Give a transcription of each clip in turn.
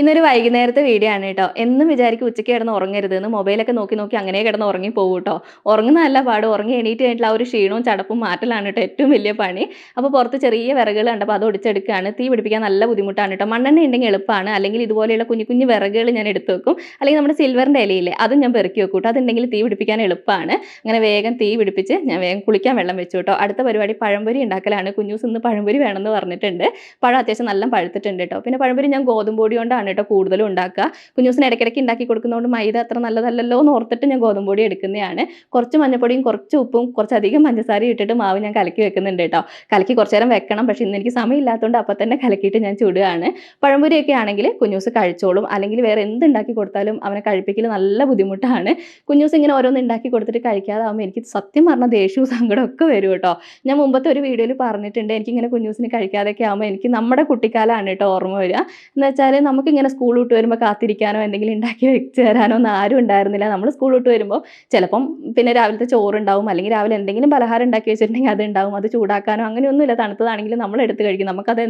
ഇന്നൊരു വൈകുന്നേരത്തെ വീഡിയോ ആണ് കേട്ടോ. എന്നും വിചാരിക്കും ഉച്ചയ്ക്ക് കിടന്ന് ഉറങ്ങരുതെന്ന്. മൊബൈലൊക്കെ നോക്കി നോക്കി അങ്ങനെ കിടന്ന് ഉറങ്ങി പോകും കേട്ടോ. ഉറങ്ങുന്നതല്ല പാട്, ഉറങ്ങി എണീറ്റ് കഴിഞ്ഞിട്ടുള്ള ആ ഒരു ക്ഷീണവും ചടപ്പും മാറ്റലാണ് കേട്ടോ ഏറ്റവും വലിയ പണി. അപ്പോൾ പുറത്ത് ചെറിയ വിറകുകൾ കണ്ടപ്പോൾ അത് ഒടിച്ചെടുക്കുകയാണ്. തീ പിടിപ്പിക്കാൻ നല്ല ബുദ്ധിമുട്ടാണ് കേട്ടോ. മണ്ണെണ്ണ ഉണ്ടെങ്കിൽ എളുപ്പമാണ്. അല്ലെങ്കിൽ ഇതുപോലെയുള്ള കുഞ്ഞു കുഞ്ഞു വിറകുകൾ ഞാൻ എടുത്ത് വെക്കും. അല്ലെങ്കിൽ നമ്മുടെ സിൽവറിൻ്റെ ഇലയില്ലേ അതും ഞാൻ പെറുക്കി വെക്കും കേട്ടോ. അതുണ്ടെങ്കിൽ തീ പിടിപ്പിക്കാൻ എളുപ്പമാണ്. അങ്ങനെ വേഗം തീ പിടിപ്പിച്ച് ഞാൻ വേഗം കുളിക്കാൻ വെള്ളം വെച്ചു കേട്ടോ. അടുത്ത പരിപാടി പഴംപൊരി ഉണ്ടാക്കലാണ്. കുഞ്ഞൂസ് ഇന്ന് പഴംപൊരി വേണമെന്ന് പറഞ്ഞിട്ടുണ്ട്. പഴം അത്യാവശ്യം നല്ല പഴുത്തിട്ടുണ്ട് കേട്ടോ. പിന്നെ പഴംപൊരി ഞാൻ ഗോതമ്പ് പൊടി കൊണ്ടാണ് കേട്ടോ കൂടുതലും ഉണ്ടാക്കുക. കുഞ്ഞൂസിന് ഇടയ്ക്കിടയ്ക്ക് ഉണ്ടാക്കി കൊടുക്കുന്നതുകൊണ്ട് മൈദ അത്ര നല്ലതല്ലല്ലോ എന്ന് ഓർത്തിട്ട് ഞാൻ ഗോതമ്പ് പൊടി എടുക്കുന്നതാണ്. കുറച്ച് മഞ്ഞപ്പൊടിയും കുറച്ച് ഉപ്പും കുറച്ചധികം പഞ്ചസാരയും ഇട്ടിട്ട് മാവ് ഞാൻ കലക്കി വെക്കുന്നുണ്ട് കേട്ടോ. കലക്കി കുറച്ച് നേരം വെക്കണം. പക്ഷേ ഇന്ന് എനിക്ക് സമയമില്ലാത്തതുകൊണ്ട് അപ്പം തന്നെ കലക്കിയിട്ട് ഞാൻ ചുടുകയാണ്. പഴംപൊരിയൊക്കെ ആണെങ്കിൽ കുഞ്ഞൂസ് കഴിച്ചോളും. അല്ലെങ്കിൽ വേറെ എന്തുണ്ടാക്കി കൊടുത്താലും അവനെ കഴിപ്പിക്കൽ നല്ല ബുദ്ധിമുട്ടാണ്. കുഞ്ഞൂസ് ഇങ്ങനെ ഓരോന്ന് ഉണ്ടാക്കി കൊടുത്തിട്ട് കഴിക്കാതാവുമ്പോൾ എനിക്ക് സത്യം പറഞ്ഞാൽ ദേഷ്യവും സങ്കടവും ഒക്കെ വരും കേട്ടോ. ഞാൻ മുമ്പത്തെ ഒരു വീഡിയോയിൽ പറഞ്ഞിട്ടുണ്ട്, എനിക്കിങ്ങനെ കുഞ്ഞൂസിന് കഴിക്കാതെയൊക്കെ ആകുമ്പോൾ എനിക്ക് നമ്മുടെ കുട്ടിക്കാലമാണ് കേട്ടോ ഓർമ്മ വരിക. എന്ന് വെച്ചാൽ നമുക്കിങ്ങനെ സ്കൂൾ വിട്ട് വരുമ്പോൾ കാത്തിരിക്കാനോ എന്തെങ്കിലും ഉണ്ടാക്കി വെച്ച് തരാനോ ഒന്നും ആരും ഉണ്ടായിരുന്നില്ല. നമ്മൾ സ്കൂൾ വിട്ട് വരുമ്പോൾ ചിലപ്പം പിന്നെ രാവിലത്തെ ചോറുണ്ടാവും, അല്ലെങ്കിൽ രാവിലെ എന്തെങ്കിലും പലഹാരം ഉണ്ടാക്കി വെച്ചിട്ടുണ്ടെങ്കിൽ അതുണ്ടാവും. അത് ചൂടാക്കാനോ അങ്ങനെയൊന്നുമില്ല. തണുത്തതാണെങ്കിലും നമ്മൾ എടുത്ത് കഴിക്കും. നമുക്കത്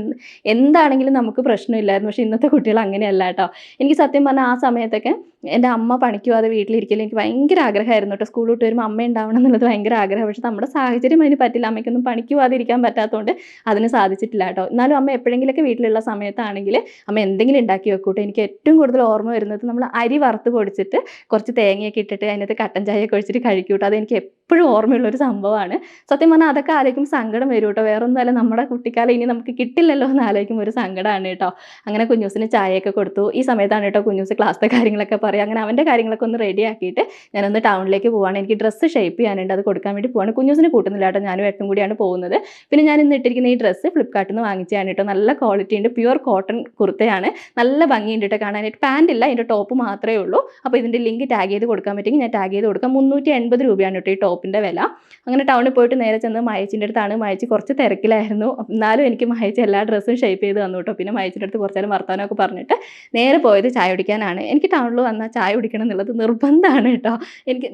എന്താണെങ്കിലും നമുക്ക് പ്രശ്നമില്ലായിരുന്നു. പക്ഷേ ഇന്നത്തെ കുട്ടികൾ അങ്ങനെയല്ല കേട്ടോ. എനിക്ക് സത്യം പറഞ്ഞാൽ ആ സമയത്തൊക്കെ എൻ്റെ അമ്മ പണിക്ക് പോകാതെ വീട്ടിലിരിക്കലും എനിക്ക് ഭയങ്കര ആഗ്രഹമായിരുന്നു കേട്ടോ. സ്കൂൾ വിട്ട് വരുമ്പോൾ അമ്മ ഉണ്ടാവണം എന്നുള്ളത് ഭയങ്കര ആഗ്രഹം. പക്ഷേ നമ്മുടെ സാഹചര്യം അതിന് പറ്റില്ല. അമ്മയ്ക്കൊന്നും പണിക്ക് പോകാതെ ഇരിക്കാൻ പറ്റാത്തതുകൊണ്ട് അതിന് സാധിച്ചിട്ടില്ല കേട്ടോ. എന്നാലും അമ്മ എപ്പോഴെങ്കിലുമൊക്കെ വീട്ടിലുള്ള സമയത്താണെങ്കിൽ അമ്മ എന്തെങ്കിലും ഉണ്ടാക്കി വെക്കൂട്ടോ. എനിക്ക് ഏറ്റവും കൂടുതൽ ഓർമ്മ വരുന്നത് നമ്മൾ അരി വറുത്ത് പൊടിച്ചിട്ട് കുറച്ച് തേങ്ങയൊക്കെ ഇട്ടിട്ട് അതിനകത്ത് കട്ടൻ ചായയൊക്കെ ഒഴിച്ചിട്ട് കഴിക്കൂട്ടോ. അതെനിക്ക് എപ്പോഴും ഓർമ്മയുള്ളൊരു സംഭവമാണ്. സത്യം പറഞ്ഞാൽ അതൊക്കെ ആലോചിക്കുമ്പോൾ സങ്കടം വരും കേട്ടോ. വേറെ ഒന്നുമല്ല, നമ്മുടെ കുട്ടിക്കാലം ഇനി നമുക്ക് കിട്ടില്ലല്ലോ എന്ന് ആലോചിക്കുമ്പോൾ ഒരു സങ്കടമാണ് കേട്ടോ. അങ്ങനെ കുഞ്ഞൂസിന് ചായയൊക്കെ കൊടുത്തു. ഈ സമയത്താണ് കേട്ടോ കുഞ്ഞൂസ് ക്ലാസ്സിലെ കാര്യങ്ങളൊക്കെ പറയുക. അങ്ങനെ അവൻ്റെ കാര്യങ്ങളൊക്കെ ഒന്ന് റെഡി ആക്കിയിട്ട് ഞാനൊന്ന് ടൗണിലേക്ക് പോവാണ്. എനിക്ക് ഡ്രസ്സ് ഷേപ്പ് ചെയ്യാനുണ്ട്, അത് കൊടുക്കാൻ വേണ്ടി പോവാണ്. കുഞ്ഞൂസിനെ കൂട്ടുന്നില്ല കേട്ടോ, ഞാനും ഏട്ടനും കൂടിയാണ് പോകുന്നത്. പിന്നെ ഞാൻ ഇന്ന് ഇട്ടിരിക്കുന്ന ഈ ഡ്രസ്സ് ഫ്ലിപ്കാർട്ടിൽ നിന്ന് വാങ്ങിച്ചതാണ് കേട്ടോ. നല്ല ക്വാളിറ്റി ഉണ്ട്, പ്യുവർ കോട്ടൺ കുർത്തയാണ്. നല്ല ഭംഗിയുണ്ട് കേട്ടോ കാണാനായിട്ട്. പാൻ്റ് ഇല്ല, അതിൻ്റെ ടോപ്പ് മാത്രമേ ഉള്ളൂ. അപ്പോൾ ഇതിൻ്റെ ലിങ്ക് ടാഗ് ചെയ്ത് കൊടുക്കാൻ പറ്റുമെങ്കിൽ ഞാൻ ടാഗ് ചെയ്ത് കൊടുക്കാം. 380 രൂപയാണ് കേട്ടോ ഈ ടോപ്പിൻ്റെ വില. അങ്ങനെ ടൗണിൽ പോയിട്ട് നേരെ ചെന്ന് മയച്ചിൻ്റെ അടുത്താണ്. മയച്ചി കുറച്ച് തിരക്കിലായിരുന്നു. എന്നാലും എനിക്ക് മയച്ചി എല്ലാ ഡ്രസ്സും ഷേപ്പ് ചെയ്ത് തന്നു കേട്ടോ. പിന്നെ മയച്ചിൻ്റെ അടുത്ത് കുറച്ച് നേരം വർത്താനമൊക്കെ പറഞ്ഞിട്ട് നേരെ പോയത് ചായ കുടിക്കാനാണ്. എനിക്ക് ടൗണിൽ വന്നാൽ ചായ കുടിക്കണം എന്നുള്ളത് നിർബന്ധമാണ് കേട്ടോ.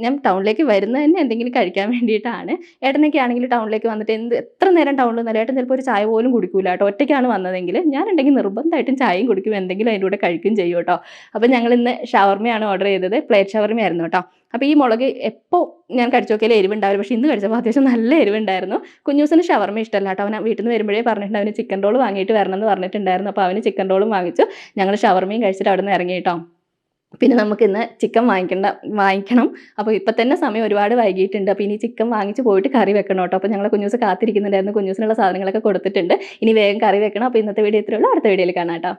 ഞാൻ ടൗണിലേക്ക് വരുന്നത് തന്നെ എന്തെങ്കിലും കഴിക്കാൻ വേണ്ടിയിട്ടാണ്. ഏട്ടനൊക്കെ ആണെങ്കിൽ ടൗണിലേക്ക് വന്നിട്ട് എത്ര നേരം ടൗണിൽ നിന്നാലും ഏട്ടൻ ചിലപ്പോൾ ഒരു ചായ പോലും കുടിക്കൂല കേട്ടോ. ഒറ്റയ്ക്കാണ് വന്നതെങ്കിൽ ഞാനുണ്ടെങ്കിൽ നിർബന്ധമായിട്ടും ചായയും കുടിക്കും, എന്തെങ്കിലും അതിൻ്റെ കൂടെ കഴിക്കുകയും ചെയ്യും കേട്ടോ. അപ്പോൾ ഞങ്ങൾ ഇന്ന് ഷവർമയാണ് ഓർഡർ ചെയ്തത്. പ്ലേറ്റ് ഷവർമയായിരുന്നു കേട്ടോ. അപ്പോൾ ഈ മുളക് എപ്പോൾ ഞാൻ കഴിച്ചു നോക്കിയാൽ എരിവുണ്ടാവില്ല, പക്ഷേ ഇന്ന് കഴിച്ചപ്പോൾ അത്യാവശ്യം നല്ല എരിവുണ്ടായിരുന്നു. കുഞ്ഞൂസിന് ഷവർമ ഇഷ്ടമല്ല കേട്ടോ. അവൻ വീട്ടിൽ നിന്ന് വരുമ്പോഴേ പറഞ്ഞിട്ടുണ്ട് അവന് ചിക്കൻ റോൾ വാങ്ങിയിട്ട് വരണം എന്ന് പറഞ്ഞിട്ടുണ്ടായിരുന്നു. അപ്പോൾ അവന് ചിക്കൻ റോളും വാങ്ങിച്ചു. ഞങ്ങൾ ഷവർമയും കഴിച്ചിട്ട് അവിടെ നിന്ന് ഇറങ്ങി കേട്ടോ. പിന്നെ നമുക്കിന്ന് ചിക്കൻ വാങ്ങിക്കണം. അപ്പോൾ ഇപ്പം തന്നെ സമയം ഒരുപാട് വൈകിയിട്ടുണ്ട്. അപ്പോൾ ഇനി ചിക്കൻ വാങ്ങിച്ച് പോയിട്ട് കറി വെക്കണം കേട്ടോ. അപ്പോൾ ഞങ്ങൾ കുഞ്ഞൂസ് കാത്തിരിക്കുന്നുണ്ടായിരുന്നു. കുഞ്ഞൂസിനുള്ള സാധനങ്ങളൊക്കെ കൊടുത്തിട്ടുണ്ട്. ഇനി വേഗം കറി വെക്കണം. അപ്പോൾ ഇന്നത്തെ വീഡിയോ ഇത്രയേ ഉള്ളൂ. അടുത്ത വീഡിയോയിൽ കാണാം കേട്ടോ.